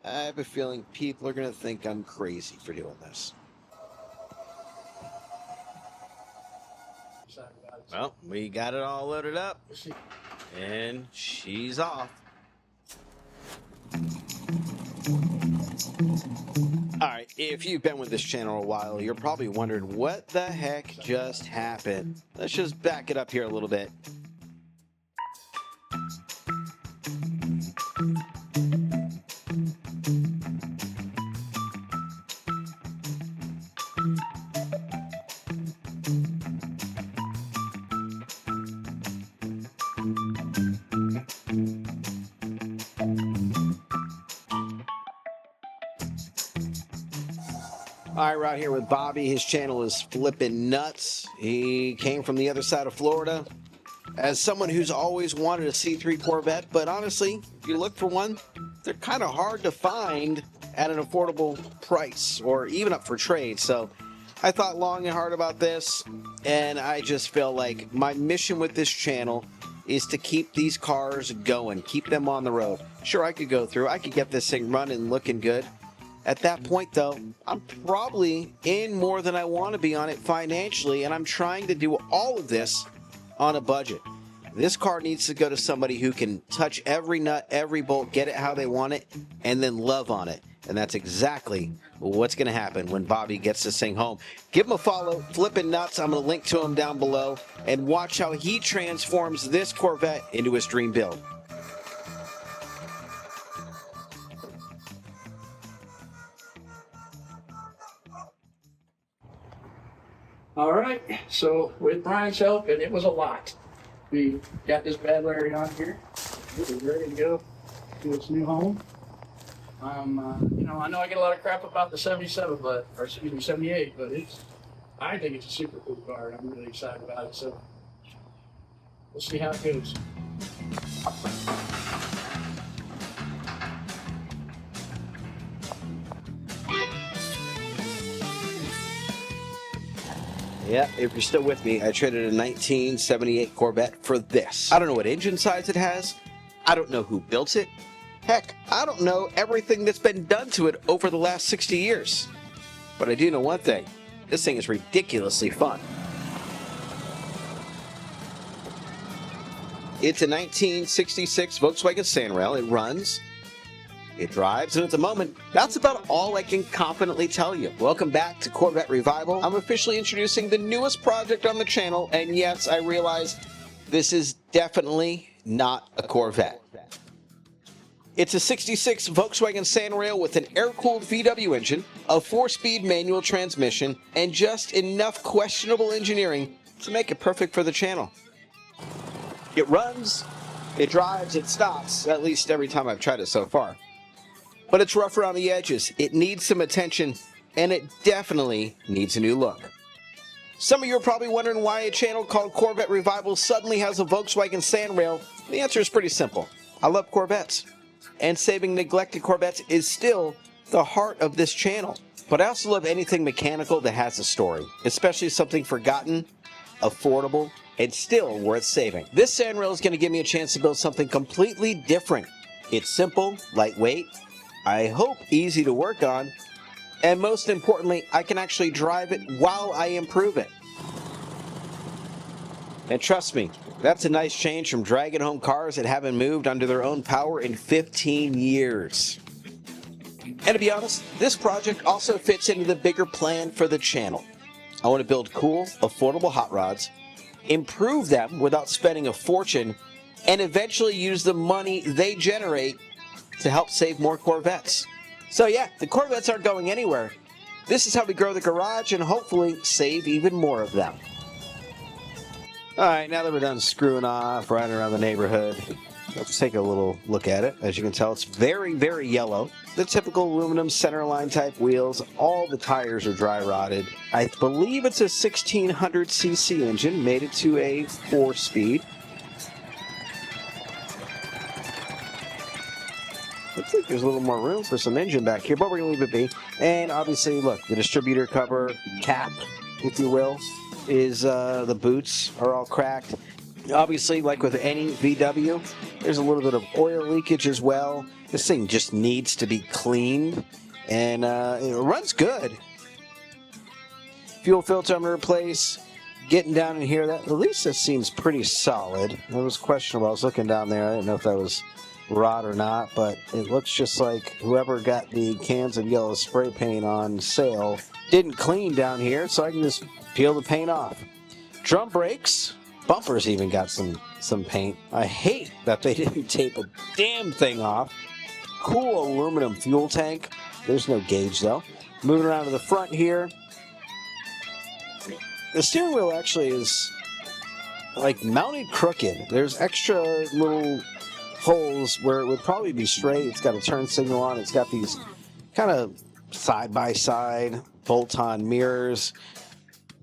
I have a feeling people are going to think I'm crazy for doing this. Well, we got it all loaded up, and she's off. Alright, if you've been with this channel a while, you're probably wondering what the heck just happened. Let's just back it up here a little bit. All right, we're out here with Bobby. His channel is Flippin' Nuts. He came from the other side of Florida. As someone who's always wanted a C3 Corvette, but honestly, if you look for one, they're kind of hard to find at an affordable price or even up for trade. So I thought long and hard about this, and I just feel like my mission with this channel is to keep these cars going, keep them on the road. Sure, I could go through, I could get this thing running, looking good. At that point, though, I'm probably in more than I want to be on it financially, and I'm trying to do all of this on a budget. This car needs to go to somebody who can touch every nut, every bolt, get it how they want it, and then love on it. And that's exactly what's going to happen when Bobby gets this thing home. Give him a follow, Flippin' Nuts. I'm going to link to him down below, and watch how he transforms this Corvette into his dream build. All right, so with Brian's help, and it was a lot, we got this bad Larry on here. It is ready to go to its new home. You know, I know I get a lot of crap about the 77, or excuse me, 78, but I think it's a super cool car, and I'm really excited about it. So we'll see how it goes. Yeah, if you're still with me, I traded a 1978 Corvette for this. I don't know what engine size it has. I don't know who built it. Heck, I don't know everything that's been done to it over the last 60 years. But I do know one thing. This thing is ridiculously fun. It's a 1966 Volkswagen Sandrail. It runs. It drives, and at the moment, that's about all I can confidently tell you. Welcome back to Corvette Revival. I'm officially introducing the newest project on the channel, and yes, I realize this is definitely not a Corvette. It's a 66 Volkswagen Sandrail with an air-cooled VW engine, a 4-speed manual transmission, and just enough questionable engineering to make it perfect for the channel. It runs, it drives, it stops, at least every time I've tried it so far. But it's rough around the edges, it needs some attention, and it definitely needs a new look. Some of you are probably wondering why a channel called Corvette Revival suddenly has a Volkswagen Sandrail. The answer is pretty simple. I love Corvettes, and saving neglected Corvettes is still the heart of this channel. But I also love anything mechanical that has a story, especially something forgotten, affordable, and still worth saving. This Sandrail is going to give me a chance to build something completely different. It's simple, lightweight, I hope easy to work on, and most importantly, I can actually drive it while I improve it. And trust me, that's a nice change from dragging home cars that haven't moved under their own power in 15 years. And to be honest, this project also fits into the bigger plan for the channel. I want to build cool, affordable hot rods, improve them without spending a fortune, and eventually use the money they generate to help save more Corvettes. So yeah, the Corvettes aren't going anywhere. This is how we grow the garage and hopefully save even more of them. Alright, now that we're done screwing off, riding around the neighborhood, let's take a little look at it. As you can tell, it's very, very yellow. The typical aluminum centerline type wheels, all the tires are dry rotted. I believe it's a 1600cc engine, made it to a 4-speed. Looks like there's a little more room for some engine back here, but we're going to leave it be. And obviously, look, the distributor cover cap, if you will, is the boots are all cracked. Obviously, like with any VW, there's a little bit of oil leakage as well. This thing just needs to be cleaned, and it runs good. Fuel filter I'm going to replace. Getting down in here, that at least this seems pretty solid. It was questionable. I was looking down there. I didn't know if that was rot or not, but it looks just like whoever got the cans of yellow spray paint on sale didn't clean down here, so I can just peel the paint off. Drum brakes, bumpers even got some paint. I hate that they didn't tape a damn thing off. Cool aluminum fuel tank. There's no gauge though. Moving around to the front here. The steering wheel actually is like mounted crooked. There's extra little holes where it would probably be straight. It's got a turn signal on. It's got these kind of side-by-side bolt-on mirrors.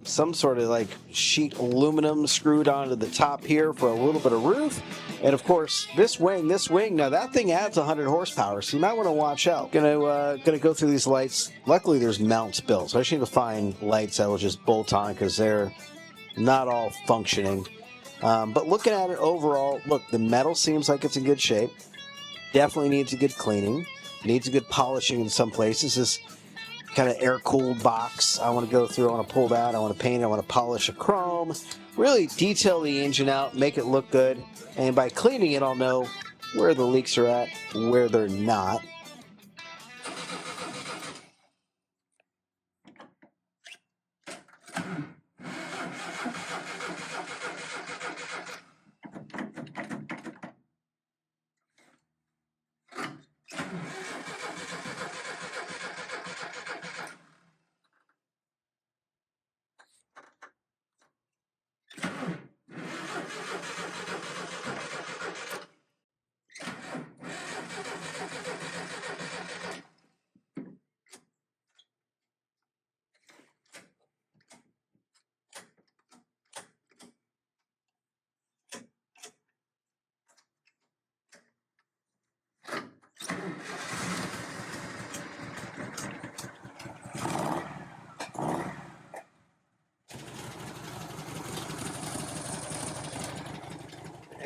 Some sort of like sheet aluminum screwed onto the top here for a little bit of roof. And of course, this wing, now that thing adds 100 horsepower, so you might want to watch out. Gonna go through these lights. Luckily, there's mounts built, so I just need to find lights that will just bolt on because they're not all functioning. But looking at it overall, look, the metal seems like it's in good shape. Definitely needs a good cleaning. Needs a good polishing in some places. This kind of air-cooled box, I want to go through. I want to pull that. I want to paint it. I want to polish a chrome. Really detail the engine out, make it look good. And by cleaning it, I'll know where the leaks are at, where they're not.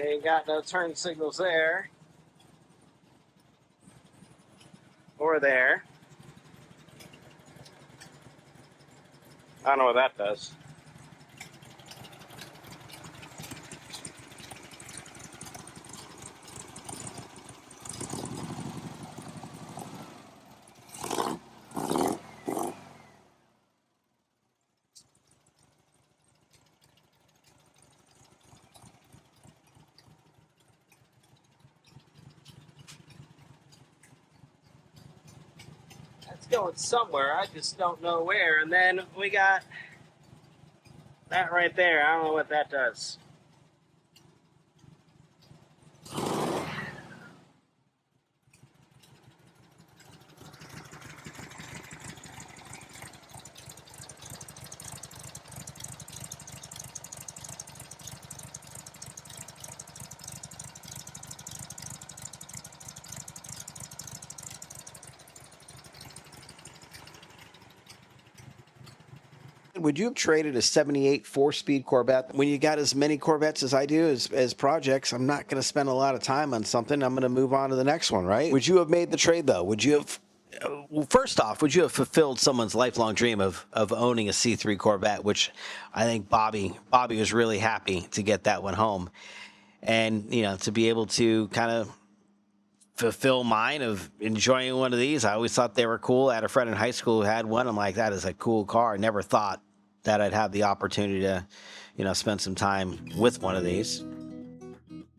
Ain't got no turn signals there. Or there. I don't know what that does. Going somewhere, I just don't know where. And then we got that right there. I don't know what that does. Would you have traded a 78 4-speed Corvette? When you got as many Corvettes as I do as projects, I'm not going to spend a lot of time on something. I'm going to move on to the next one, right? Would you have made the trade, though? Would you have... Well, first off, would you have fulfilled someone's lifelong dream of owning a C3 Corvette, which I think Bobby was really happy to get that one home. And, you know, to be able to kind of fulfill mine of enjoying one of these. I always thought they were cool. I had a friend in high school who had one. I'm like, that is a cool car. I never thought that I'd have the opportunity to, you know, spend some time with one of these.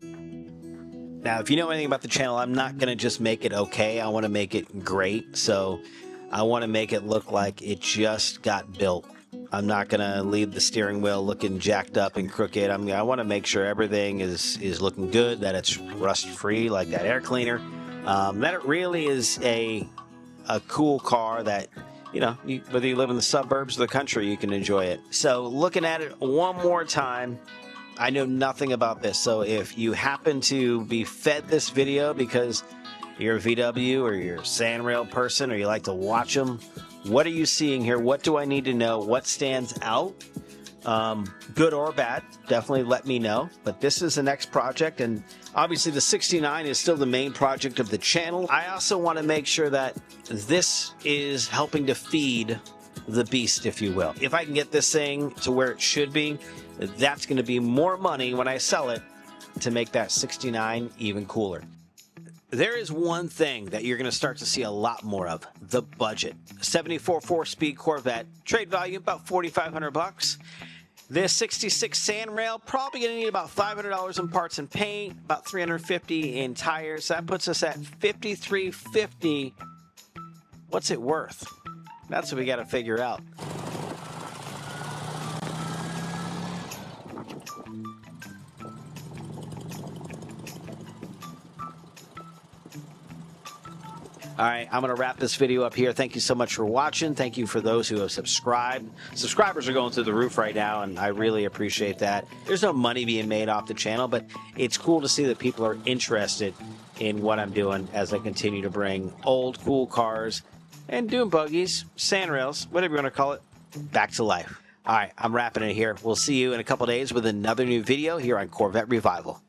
Now, if you know anything about the channel, I'm not going to just make it okay. I want to make it great. So I want to make it look like it just got built. I'm not going to leave the steering wheel looking jacked up and crooked. I want to make sure everything is looking good, that it's rust-free, like that air cleaner, that it really is a cool car that, you know, whether you live in the suburbs or the country, you can enjoy it. So looking at it one more time, I know nothing about this. So if you happen to be fed this video because you're a VW or you're a Sanrail person or you like to watch them, what are you seeing here? What do I need to know? What stands out? good or bad, definitely let me know. But this is the next project, and obviously the 69 is still the main project of the channel. I also want to make sure that this is helping to feed the beast, if you will. If I can get this thing to where it should be, that's going to be more money when I sell it to make that 69 even cooler. There is one thing that you're going to start to see a lot more of: the budget. 74 4-speed Corvette, trade value about $4,500. This 66 sand rail, probably going to need about $500 in parts and paint, about $350 in tires. That puts us at $5,350. What's it worth? That's what we got to figure out. All right, I'm going to wrap this video up here. Thank you so much for watching. Thank you for those who have subscribed. Subscribers are going through the roof right now, and I really appreciate that. There's no money being made off the channel, but it's cool to see that people are interested in what I'm doing as I continue to bring old, cool cars and dune buggies, sand rails, whatever you want to call it, back to life. All right, I'm wrapping it here. We'll see you in a couple days with another new video here on Corvette Revival.